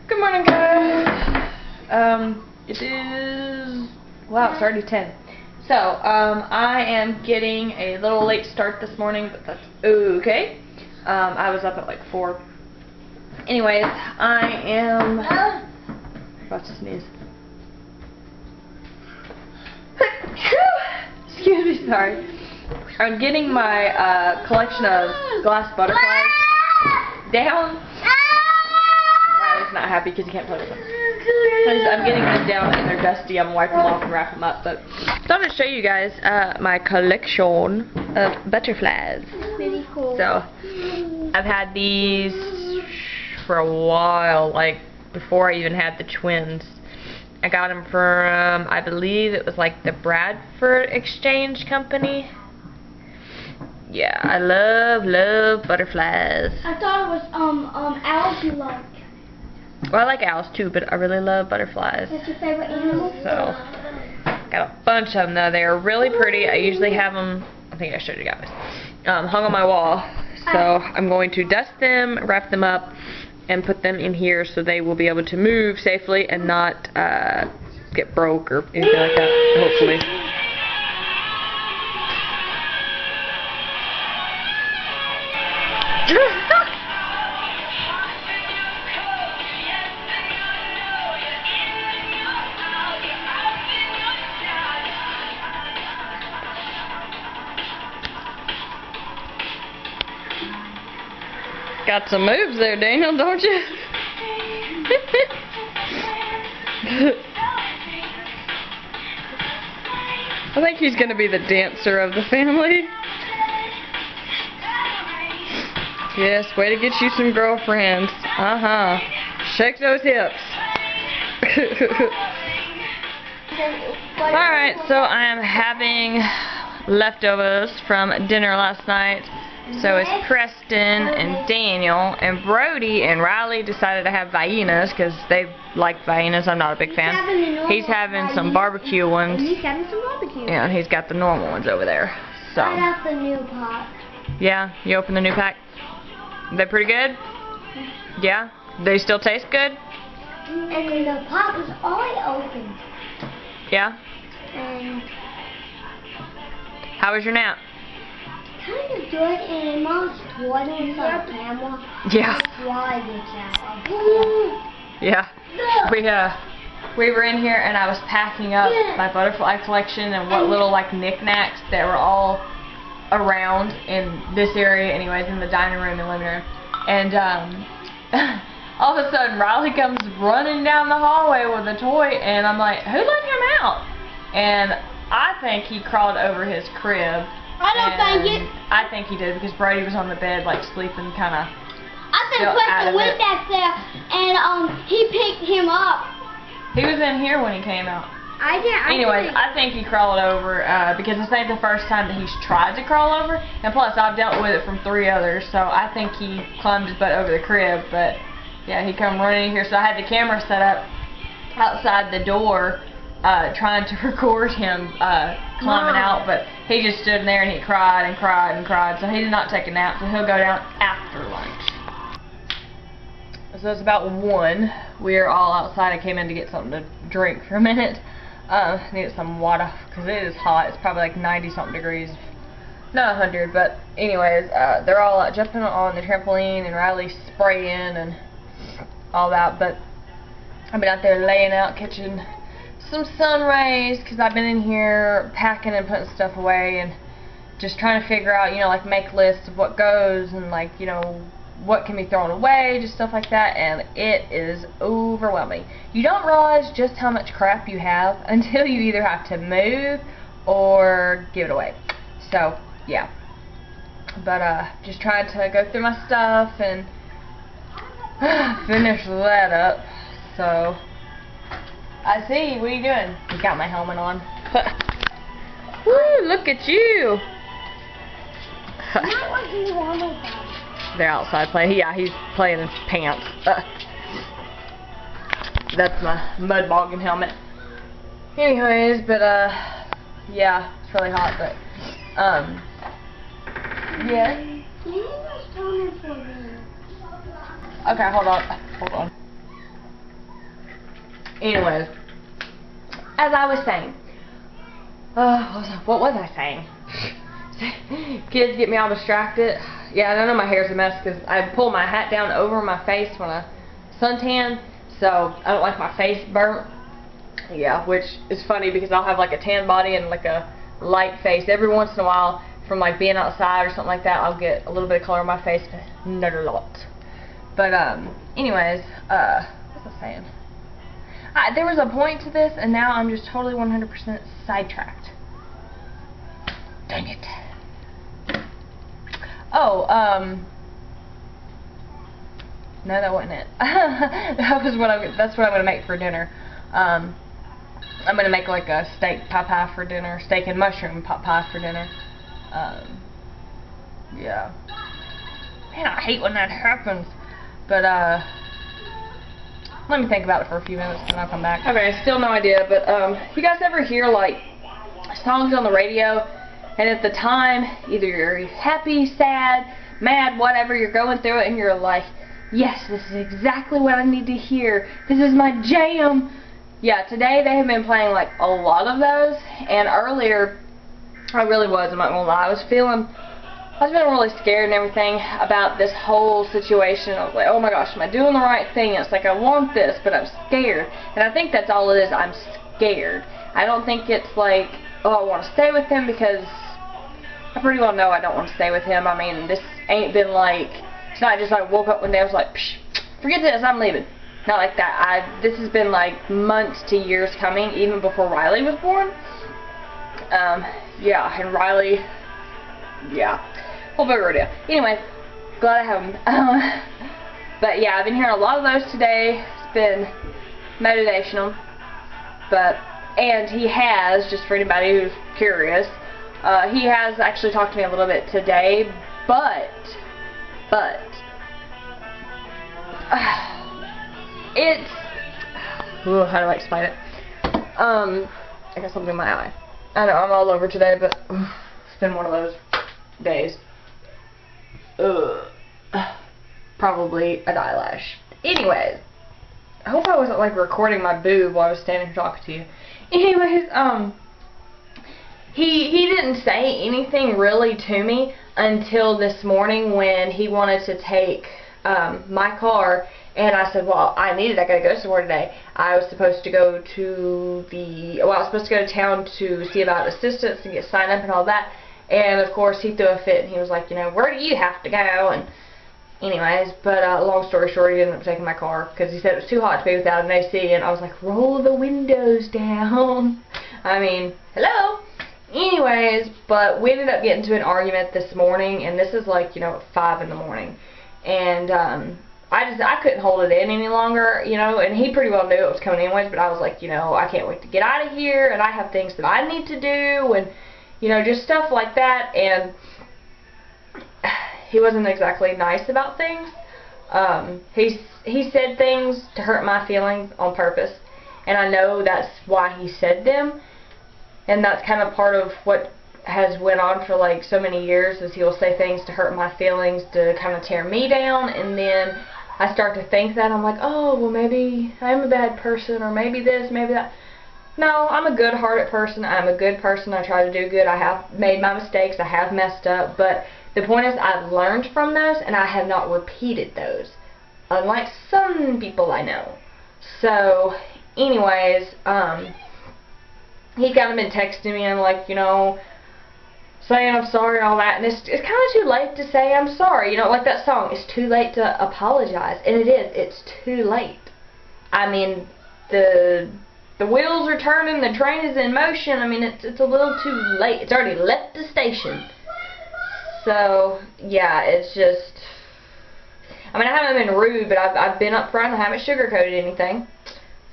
Good morning, guys. It is, wow, it's already 10. So, I am getting a little late start this morning, but that's okay. I was up at like 4. Anyways, I am about to sneeze. Excuse me, sorry. I'm getting my collection of glass butterflies down. Riley's not happy because he can't play with them. I'm getting them down and they're dusty. I'm wiping them off and wrap them up. But so I'm going to show you guys my collection of butterflies. Really cool. So I've had these for a while, like before I even had the twins. I got them from, I believe it was like the Bradford Exchange Company. Yeah, I love butterflies. I thought it was owls you like. Well, I like owls too, but I really love butterflies. What's your favorite animal? So, got a bunch of them though. They are really pretty. I usually have them, I think I showed you guys, hung on my wall. So I'm going to dust them, wrap them up, and put them in here so they will be able to move safely and not get broke or anything like that, hopefully. Got some moves there, Daniel, don't you? I think he's going to be the dancer of the family. Yes, way to get you some girlfriends. Uh-huh. Shake those hips. Alright, so I am having leftovers from dinner last night. So it's Preston and Daniel and Brody and Riley decided to have Viennas because they like Viennas. I'm not a big fan. He's having some barbecue ones. He's having some barbecue. Yeah, and he's got the normal ones over there. So. I got the new pack. Yeah, you opened the new pack? They pretty good? Yeah? They still taste good? And the pack was already open. Yeah? And how was your nap? kind of good, and Mom's sweating on the camera. Yeah. Why did that? Yeah. We were in here and I was packing up my butterfly collection and what little like knickknacks that were all around in this area, anyways, in the dining room and living room. And all of a sudden Riley comes running down the hallway with a toy, and I'm like, who let him out? And I think he crawled over his crib. I don't think it. I think he did because Brody was on the bed like sleeping kind of. I think Preston went back there and he picked him up. He was in here when he came out. Anyways, I think he crawled over because this ain't the first time that he's tried to crawl over, and plus I've dealt with it from 3 others, so I think he climbed his butt over the crib. But yeah, he come running in here, so I had the camera set up outside the door, trying to record him climbing out, but he just stood in there and he cried and cried and cried, so he did not take a nap, so he'll go down after lunch. So it's about 1. We are all outside. I came in to get something to drink for a minute. Needed some water because it is hot. It's probably like 90-something degrees. Not 100, but anyways, they're all out jumping on the trampoline and Riley's spraying and all that, but I've been out there laying out, catching some sun rays because I've been in here packing and putting stuff away and just trying to figure out, you know, like make lists of what goes and like, you know, what can be thrown away, just stuff like that, and it is overwhelming. You don't realize just how much crap you have until you either have to move or give it away. So, yeah. But, just trying to go through my stuff and finish that up. So, I see. What are you doing? You got my helmet on. Woo, look at you. They're outside playing. Yeah, he's playing in his pants. That's my mud bogging helmet. Anyways, but yeah, it's really hot, but yeah. Okay, hold on. Anyways, as I was saying, what was I saying? Kids get me all distracted. Yeah, I know my hair's a mess because I pull my hat down over my face when I suntan, so I don't like my face burnt. Yeah, which is funny because I'll have like a tan body and like a light face. Every once in a while, from like being outside or something like that, I'll get a little bit of color on my face, but not a lot. But anyways, what was I saying? There was a point to this, and now I'm just totally 100% sidetracked. Dang it. Oh, no, that wasn't it. That's what I'm gonna make for dinner. I'm gonna make like a steak pot pie for dinner, steak and mushroom pot pie for dinner. Yeah. Man, I hate when that happens. But let me think about it for a few minutes and I'll come back. Okay, still no idea, but you guys ever hear like songs on the radio, and at the time, either you're happy, sad, mad, whatever, you're going through it and you're like, yes, this is exactly what I need to hear. This is my jam. Yeah, today they have been playing like a lot of those, and earlier I really was, I'm not gonna lie, I was feeling really scared and everything about this whole situation. I was like, oh my gosh, am I doing the right thing? It's like I want this, but I'm scared. And I think that's all it is, I'm scared. I don't think it's like, oh, I want to stay with him, because I pretty well know I don't want to stay with him. I mean, this ain't been like, it's not just like I woke up one day, I was like, psh, forget this, I'm leaving. Not like that. This has been like months to years coming, even before Riley was born. Yeah, and Riley, yeah, whole big ordeal. Anyway, glad I have him. But yeah, I've been hearing a lot of those today. It's been motivational. And he has, just for anybody who's curious, he has actually talked to me a little bit today, but it's, ooh, how do I explain it? I got something in my eye. I know, I'm all over today, but it's been one of those days. Probably an eyelash. Anyways, I hope I wasn't like recording my boob while I was standing here talking to you. Anyways, he didn't say anything really to me until this morning when he wanted to take my car, and I said, well, I gotta go somewhere today. I was supposed to go to I was supposed to go to town to see about assistance and get signed up and all that, and of course he threw a fit and he was like, you know, where do you have to go? And anyways, but long story short, he ended up taking my car because he said it was too hot to be without an AC, and I was like, roll the windows down. I mean, hello? Anyways, but we ended up getting into an argument this morning, and this is like, you know, at 5 in the morning, and I couldn't hold it in any longer, you know, and he pretty well knew it was coming anyways, but I was like, you know, I can't wait to get out of here, and I have things that I need to do, and, you know, just stuff like that, and he wasn't exactly nice about things. He said things to hurt my feelings on purpose, and I know that's why he said them, and that's kind of part of what has went on for like so many years, is he will say things to hurt my feelings, to kind of tear me down, and then I start to think that, I'm like, oh, well, maybe I'm a bad person, or maybe this, maybe that. No, I'm a good-hearted person. I'm a good person. I try to do good. I have made my mistakes. I have messed up. But the point is, I've learned from those, and I have not repeated those, unlike some people I know. So, anyways, he's kind of been texting me and, like, you know, saying I'm sorry and all that. And it's kind of too late to say I'm sorry. You know, like that song, it's too late to apologize. And it is. It's too late. I mean, the wheels are turning, the train is in motion. I mean, it's a little too late. It's already left the station. So, yeah, it's just, I mean, I haven't been rude, but I've been upfront. I haven't sugarcoated anything.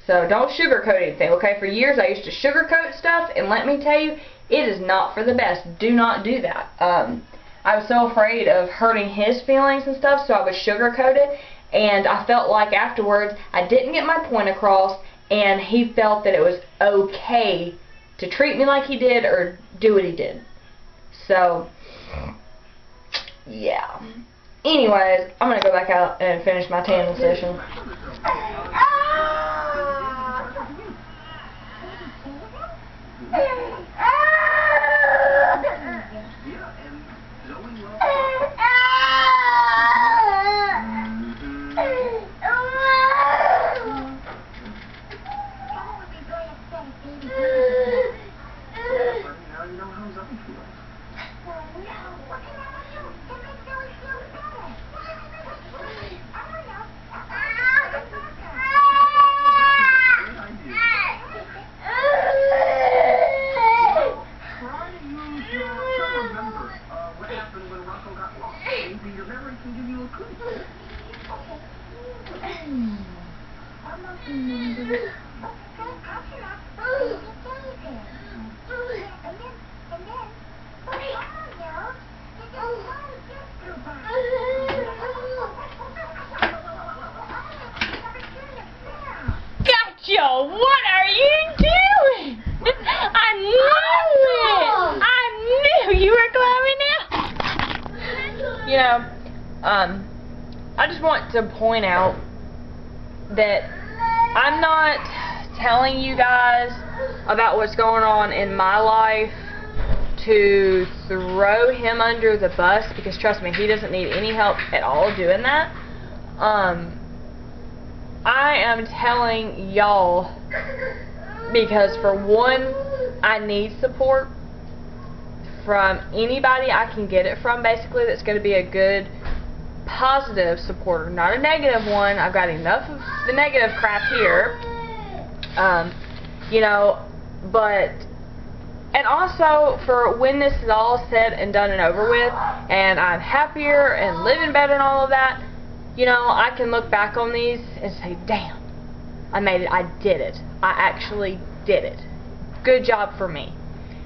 So, don't sugarcoat anything, okay? For years, I used to sugarcoat stuff, and let me tell you, it is not for the best. Do not do that. I was so afraid of hurting his feelings and stuff, so I would sugarcoat it, and I felt like afterwards, I didn't get my point across, and he felt that it was okay to treat me like he did or do what he did. So, yeah. Anyways, I'm going to go back out and finish my tanning session. Gotcha! What are you doing? I knew it! I knew you were climbing out! You know, I just want to point out that I'm not telling you guys about what's going on in my life to throw him under the bus, because trust me, he doesn't need any help at all doing that. I am telling y'all because, for one, I need support from anybody I can get it from, basically, that's going to be a good, positive supporter, not a negative one. I've got enough of the negative crap here. You know, but, and also for when this is all said and done and over with, and I'm happier and living better and all of that, you know, I can look back on these and say, damn, I made it, I did it. I actually did it. Good job for me.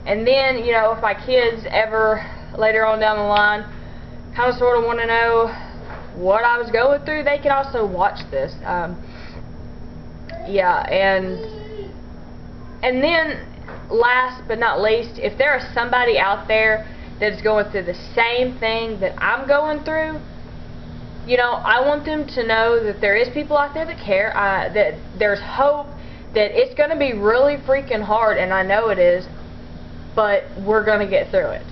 And then, you know, if my kids ever later on down the line kind of sort of want to know what I was going through, they can also watch this. Yeah, and then last but not least, if there is somebody out there that's going through the same thing that I'm going through, you know, I want them to know that there is people out there that care, that there's hope, that it's going to be really freaking hard, and I know it is, but we're going to get through it.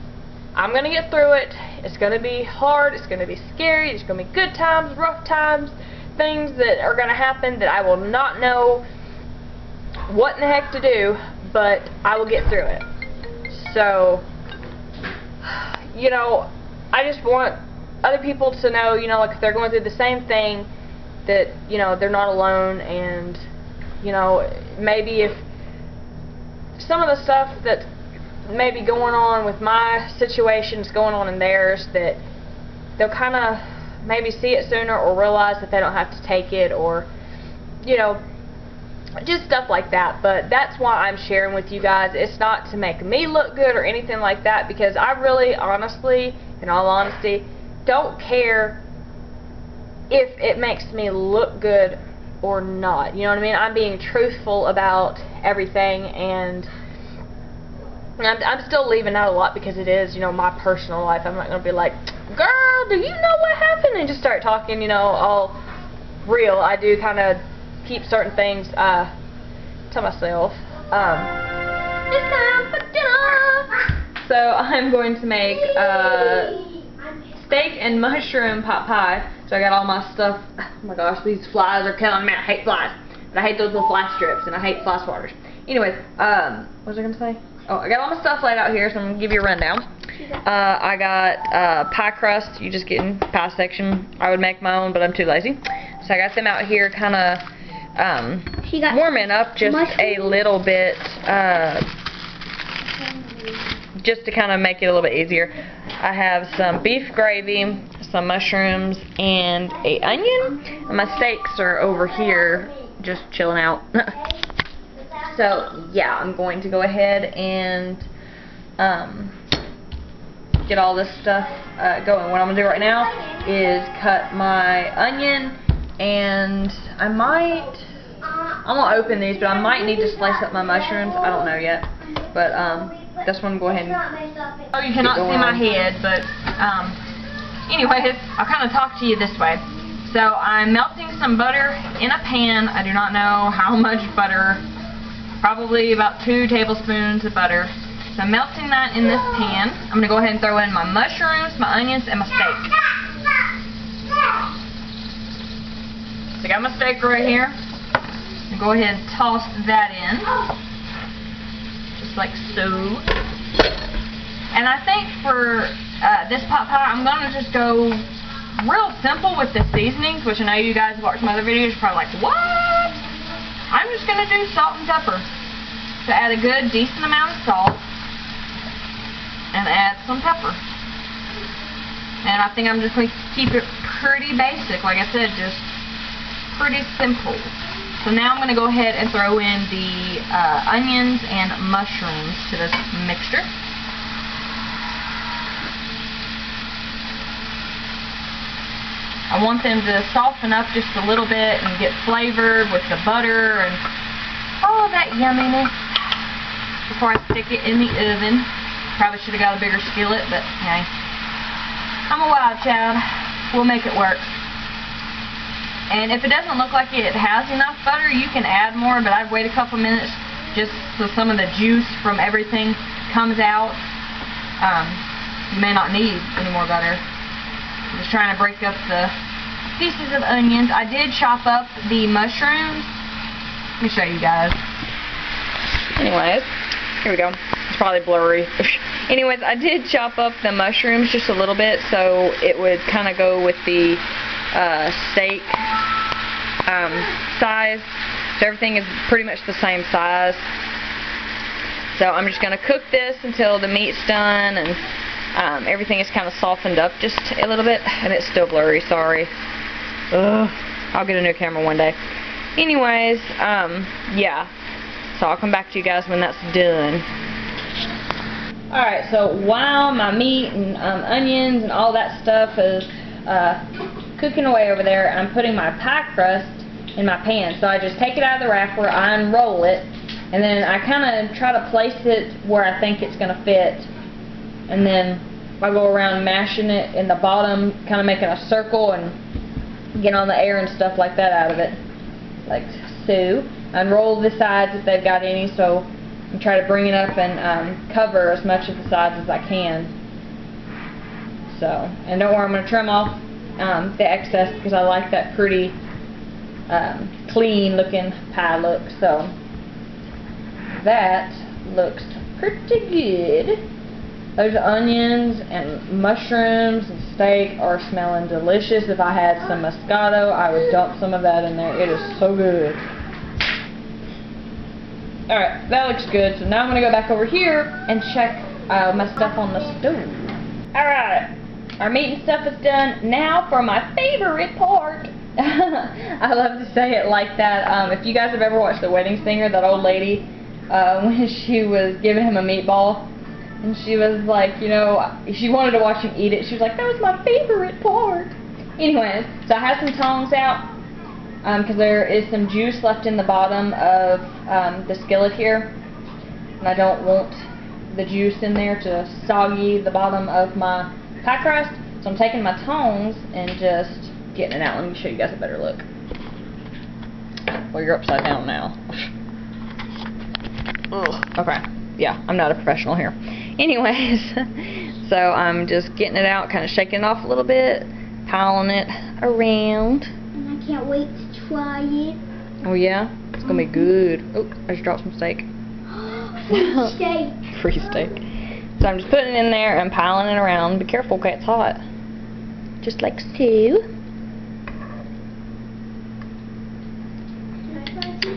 I'm going to get through it. It's going to be hard, it's going to be scary, it's going to be good times, rough times, things that are going to happen that I will not know what in the heck to do, but I will get through it. So, you know, I just want other people to know, you know, like if they're going through the same thing, that, you know, they're not alone, and, you know, maybe if some of the stuff that's maybe going on with my situation is going on in theirs, that they'll kind of maybe see it sooner, or realize that they don't have to take it, or, you know, just stuff like that. But that's why I'm sharing with you guys. It's not to make me look good or anything like that, because I really, honestly, in all honesty, don't care if it makes me look good or not. You know what I mean? I'm being truthful about everything, and I'm still leaving out a lot because it is, you know, my personal life. I'm not going to be like, girl, do you know what happened? And just start talking, you know, all real. I do kind of keep certain things to myself. It's time for dinner! So I'm going to make steak and mushroom pot pie. So I got all my stuff. Oh my gosh, these flies are killing me. I hate flies. But I hate those little fly strips, and I hate fly swatters. Anyways, what was I going to say? Oh, I got all my stuff laid out here, so I'm going to give you a rundown. I got pie crust. You just get in pie section. I would make my own, but I'm too lazy. So I got them out here kind of warming up just a little bit, just to kind of make it a little bit easier. I have some beef gravy, some mushrooms, and an onion. And my steaks are over here just chilling out. So, yeah, I'm going to go ahead and get all this stuff going. What I'm going to do right now is cut my onion, and I'm going to open these, but I might need to slice up my mushrooms. I don't know yet. But that's what I'm going to go ahead and... Oh, you cannot see my head, but anyways, I'll kind of talk to you this way. So, I'm melting some butter in a pan. I do not know how much butter. Probably about 2 tablespoons of butter. So I'm melting that in this pan. I'm going to go ahead and throw in my mushrooms, my onions, and my steak. So I got my steak right here. I'm going to go ahead and toss that in. Just like so. And I think for this pot pie, I'm going to just go real simple with the seasonings, which I know you guys have watched my other videos. You're probably like, what? I'm just going to do salt and pepper. So add a good, decent amount of salt. And add some pepper. And I think I'm just going to keep it pretty basic. Like I said, just pretty simple. So now I'm going to go ahead and throw in the onions and mushrooms to this mixture. I want them to soften up just a little bit and get flavored with the butter and all of that yumminess before I stick it in the oven. Probably should have got a bigger skillet, but hey, I'm a wild child. We'll make it work. And if it doesn't look like it has enough butter, you can add more, but I'd wait a couple minutes just so some of the juice from everything comes out. You may not need any more butter. I'm just trying to break up the pieces of onions. I did chop up the mushrooms. Let me show you guys. Anyways, here we go. It's probably blurry. Anyways, I did chop up the mushrooms just a little bit so it would kind of go with the steak size. So everything is pretty much the same size. So I'm just going to cook this until the meat's done and everything is kind of softened up just a little bit, and it's still blurry, sorry. Ugh, I'll get a new camera one day. Anyways, yeah, so I'll come back to you guys when that's done. Alright, so while my meat and onions and all that stuff is cooking away over there, I'm putting my pie crust in my pan. So I just take it out of the wrapper, I unroll it, and then I kind of try to place it where I think it's going to fit. And then I go around mashing it in the bottom, kind of making a circle and getting all the air and stuff like that out of it. Like so. Unroll the sides if they've got any, so I try to bring it up and cover as much of the sides as I can. So, and don't worry, I'm going to trim off the excess because I like that pretty clean looking pie look. So, that looks pretty good. Those onions and mushrooms and steak are smelling delicious. If I had some Moscato, I would dump some of that in there. It is so good. Alright, that looks good. So now I'm going to go back over here and check my stuff on the stove. Alright, our meat and stuff is done. Now for my favorite part. I love to say it like that. If you guys have ever watched The Wedding Singer, that old lady, when she was giving him a meatball, and she was like, you know, she wanted to watch him eat it. She was like, that was my favorite part. Anyways, so I have some tongs out because there is some juice left in the bottom of the skillet here. And I don't want the juice in there to soggy the bottom of my pie crust. So I'm taking my tongs and just getting it out. Let me show you guys a better look. Well, you're upside down now. Ugh. Okay. Yeah, I'm not a professional here. Anyways, so I'm just getting it out, kind of shaking it off a little bit, piling it around. And I can't wait to try it. Oh yeah? It's going to be good. Oh, I just dropped some steak. Free steak. Free steak. So I'm just putting it in there and piling it around. Be careful, okay, it's hot. Just like so.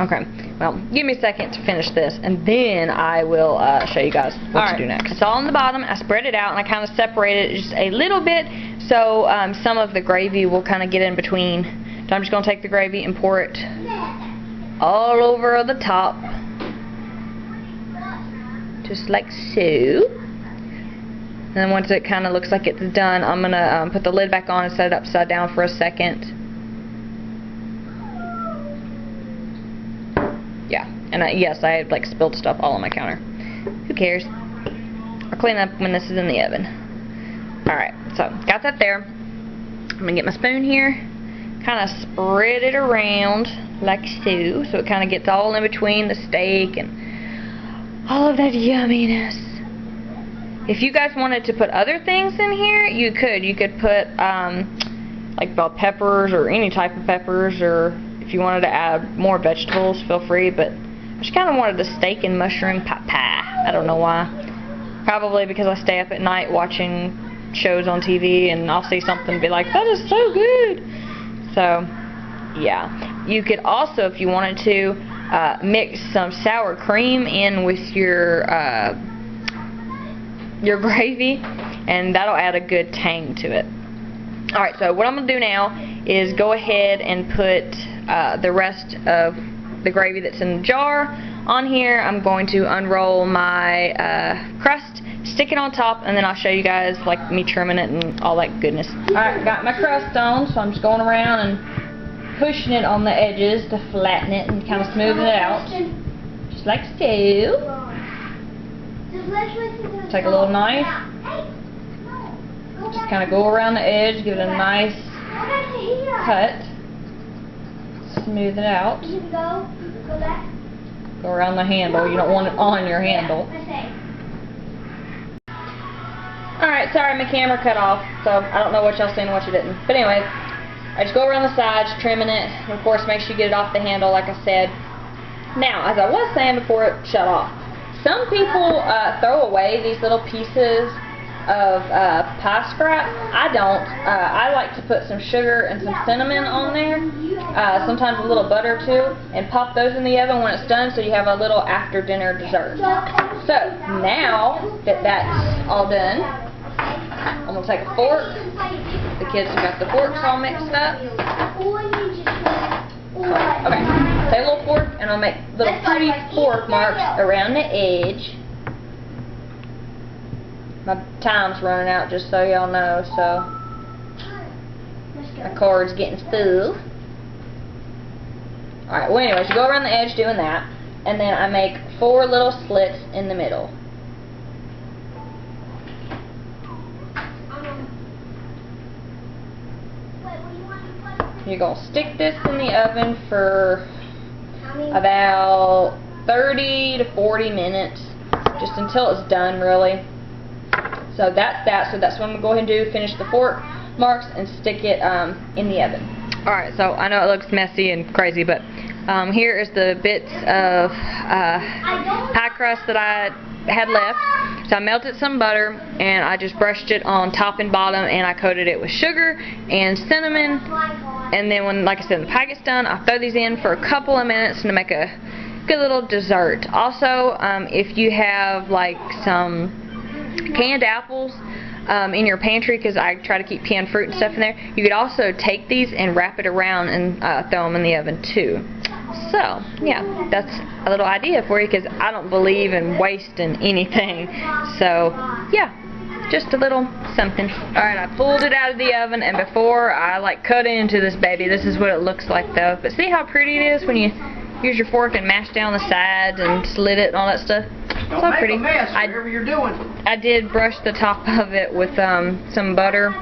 Okay, well, give me a second to finish this, and then I will show you guys what to do next. It's all on the bottom. I spread it out, and I kind of separated it just a little bit, so some of the gravy will kind of get in between. So I'm just going to take the gravy and pour it all over the top, just like so. And then once it kind of looks like it's done, I'm going to put the lid back on and set it upside down for a second. Yeah, and yes, I like spilled stuff all on my counter. Who cares? I'll clean up when this is in the oven. Alright, so got that there. I'm going to get my spoon here, kind of spread it around like so, so it kind of gets all in between the steak and all of that yumminess. If you guys wanted to put other things in here, you could. You could put like bell peppers or any type of peppers, or if you wanted to add more vegetables, feel free, but I just kind of wanted the steak and mushroom pie. I don't know why. Probably because I stay up at night watching shows on TV, and I'll see something and be like, that is so good. So, yeah. You could also, if you wanted to, mix some sour cream in with your gravy, and that'll add a good tang to it. Alright, so what I'm going to do now is go ahead and put the rest of the gravy that's in the jar on here. I'm going to unroll my crust, stick it on top, and then I'll show you guys like me trimming it and all that goodness. Alright, got my crust on, so I'm just going around and pushing it on the edges to flatten it and kind of smoothing it out. Just like so. Take a little knife, just kind of go around the edge, give it a nice cut, smooth it out. Go around the handle, you don't want it on your handle. Alright, sorry my camera cut off, so I don't know what y'all seen and what you didn't. But anyway, I just go around the sides, trimming it, and of course make sure you get it off the handle like I said. Now, as I was saying before it shut off, some people throw away these little pieces of pie scrap. I don't. I like to put some sugar and some cinnamon on there, sometimes a little butter too, and pop those in the oven when it's done so you have a little after dinner dessert. So now that that's all done, I'm going to take a fork. The kids have got the forks all mixed up. Okay, take a little fork and I'll make little pretty fork marks around the edge. My time's running out, just so y'all know, so my card's getting full. Alright, well anyways, you go around the edge doing that, and then I make 4 little slits in the middle. You're going to stick this in the oven for about 30 to 40 minutes, just until it's done really. So that's that. So that's what I'm going to go ahead and do, finish the fork marks and stick it in the oven. Alright, so I know it looks messy and crazy, but here is the bits of pie crust that I had left. So I melted some butter and I just brushed it on top and bottom, and I coated it with sugar and cinnamon. And then when, like I said, the pie gets done, I'll throw these in for a couple of minutes to make a good little dessert. Also, if you have like some canned apples in your pantry, because I try to keep canned fruit and stuff in there, you could also take these and wrap it around and throw them in the oven too. So, yeah, that's a little idea for you, because I don't believe in wasting anything. So, yeah. Just a little something. Alright, I pulled it out of the oven, and before I like cut into this baby, this is what it looks like though. But see how pretty it is when you use your fork and mash down the sides and slit it and all that stuff? Don't so make pretty. a mess whatever you're doing. I did brush the top of it with some butter.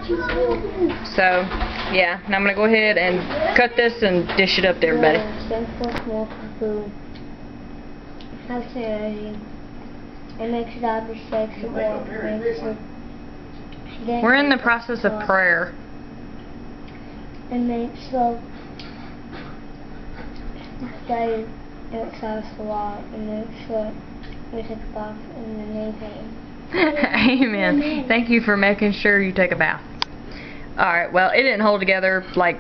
So, yeah, now I'm going to go ahead and cut this and dish it up to everybody. It makes it out of sexy. We're in the process of prayer. It makes the day excites a lot, and it's we take a bath and then anything. Amen. Thank you for making sure you take a bath. Alright, well, it didn't hold together like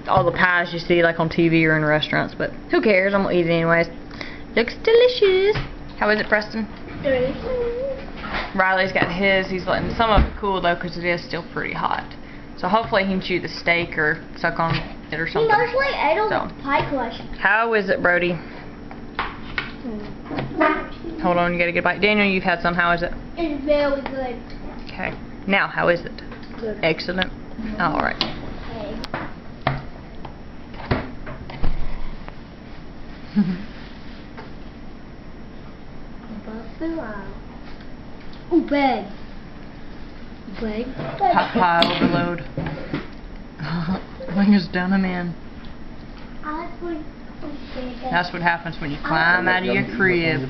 all the pies you see like on TV or in restaurants, but who cares? I'm gonna eat it anyways. Looks delicious. How is it, Preston? Riley's got his. He's letting some of it cool though, because it is still pretty hot. So hopefully he can chew the steak or suck on it or something. He mostly ate on the pie crust. How is it, Brody? Hold on, you gotta get a bite. Daniel, you've had some. How is it? It's very good. Okay. Now, how is it? Good. Excellent. Alright. Oh, bag. Bag. Pie overload. Fingers down a man. That's what happens when you climb out of your crib.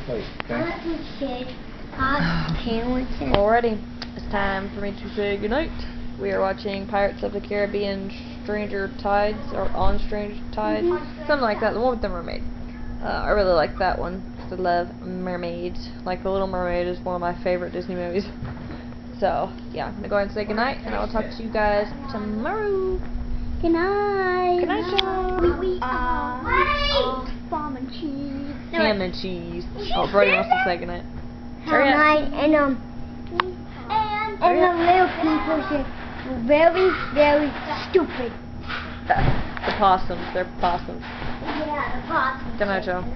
Alrighty, it's time for me to say goodnight. We are watching Pirates of the Caribbean Stranger Tides, or On Stranger Tides, something like that, the one with the mermaid. I really like that one, because I love mermaids. Like The Little Mermaid is one of my favorite Disney movies. So So, yeah, I'm going to go ahead and say goodnight, and I will talk to you guys tomorrow. Good night. Good night, y'all. We are ham and cheese. Ham and cheese. Oh, Brody wants to say goodnight. Night, and the little people say very, very stupid. The possums. They're possums. Yeah, the possums. Good night, y'all.